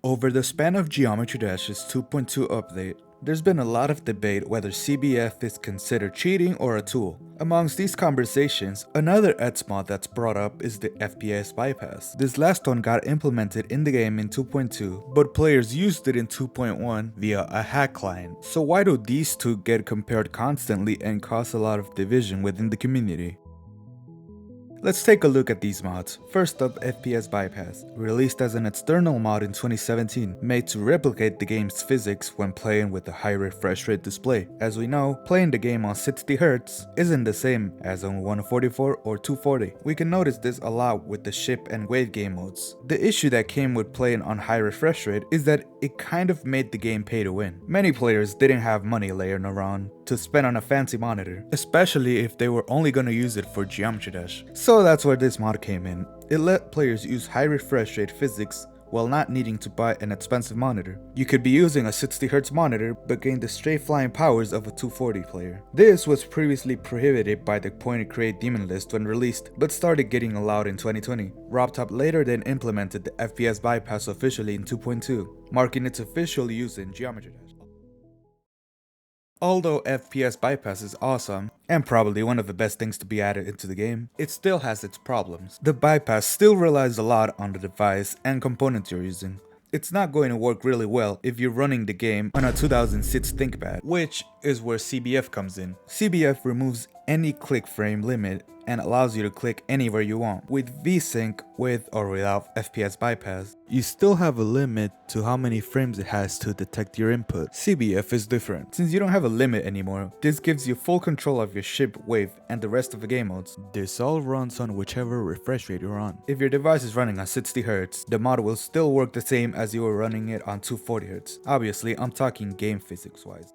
Over the span of Geometry Dash's 2.2 update, there's been a lot of debate whether CBF is considered cheating or a tool. Amongst these conversations, another ETS mod that's brought up is the FPS Bypass. This last one got implemented in the game in 2.2, but players used it in 2.1 via a hack client. So why do these two get compared constantly and cause a lot of division within the community? Let's take a look at these mods. First up, FPS Bypass, released as an external mod in 2017, made to replicate the game's physics when playing with a high refresh rate display. As we know, playing the game on 60Hz isn't the same as on 144 or 240. We can notice this a lot with the ship and wave game modes. The issue that came with playing on high refresh rate is that it kind of made the game pay to win. Many players didn't have money laying around to spend on a fancy monitor, especially if they were only gonna use it for Geometry Dash. So that's where this mod came in. It let players use high refresh rate physics while not needing to buy an expensive monitor. You could be using a 60Hz monitor but gain the straight flying powers of a 240 player. This was previously prohibited by the Point and Create daemon list when released, but started getting allowed in 2020. RobTop later then implemented the FPS bypass officially in 2.2, marking its official use in Geometry Dash. Although FPS Bypass is awesome, and probably one of the best things to be added into the game, it still has its problems. The bypass still relies a lot on the device and components you're using. It's not going to work really well if you're running the game on a 2006 ThinkPad, which is where CBF comes in. CBF removes any click frame limit and allows you to click anywhere you want. With VSync, with or without FPS bypass, you still have a limit to how many frames it has to detect your input. CBF is different. Since you don't have a limit anymore, this gives you full control of your ship, wave, and the rest of the game modes. This all runs on whichever refresh rate you're on. If your device is running on 60Hz, the mod will still work the same as you were running it on 240Hz. Obviously, I'm talking game physics wise.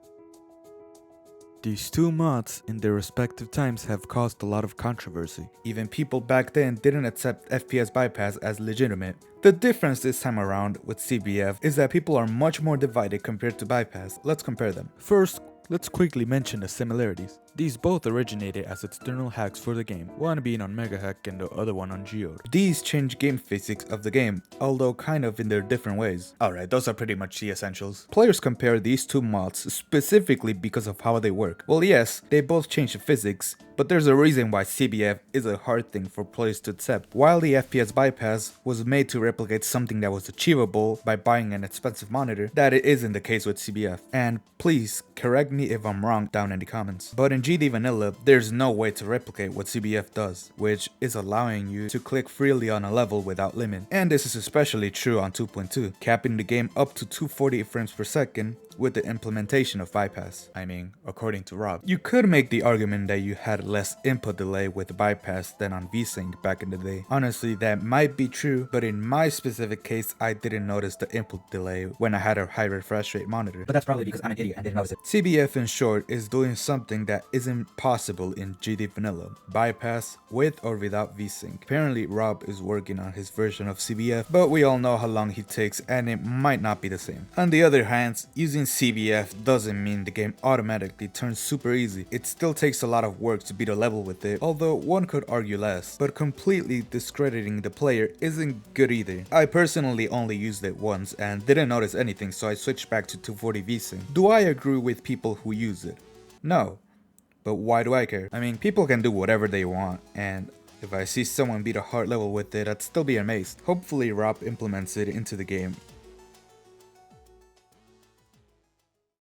These two mods in their respective times have caused a lot of controversy. Even people back then didn't accept FPS bypass as legitimate. The difference this time around with CBF is that people are much more divided compared to bypass. Let's compare them. First, let's quickly mention the similarities. These both originated as external hacks for the game, one being on MegaHack and the other one on Geode. These change game physics of the game, although kind of in their different ways. Alright, those are pretty much the essentials. Players compare these two mods specifically because of how they work. Well, yes, they both change the physics, but there's a reason why CBF is a hard thing for players to accept. While the FPS bypass was made to replicate something that was achievable by buying an expensive monitor, that isn't the case with CBF. And please correct me if I'm wrong down in the comments. But in GD Vanilla, there's no way to replicate what CBF does, which is allowing you to click freely on a level without limit. And this is especially true on 2.2, capping the game up to 240 frames per second with the implementation of bypass. I mean, according to Rob. You could make the argument that you had less input delay with bypass than on VSync back in the day. Honestly, that might be true, but in my specific case, I didn't notice the input delay when I had a high refresh rate monitor. But that's probably because I'm an idiot and didn't notice it. CBF in short is doing something that isn't possible in GD Vanilla. Bypass with or without VSync. Apparently Rob is working on his version of CBF, but we all know how long he takes and it might not be the same. On the other hand, using CBF doesn't mean the game automatically turns super easy. It still takes a lot of work to beat a level with it, although one could argue less. But completely discrediting the player isn't good either. I personally only used it once and didn't notice anything, so I switched back to 240 VSync. Do I agree with people who use it? No. But why do I care? I mean, people can do whatever they want, and if I see someone beat a hard level with it, I'd still be amazed. Hopefully Rob implements it into the game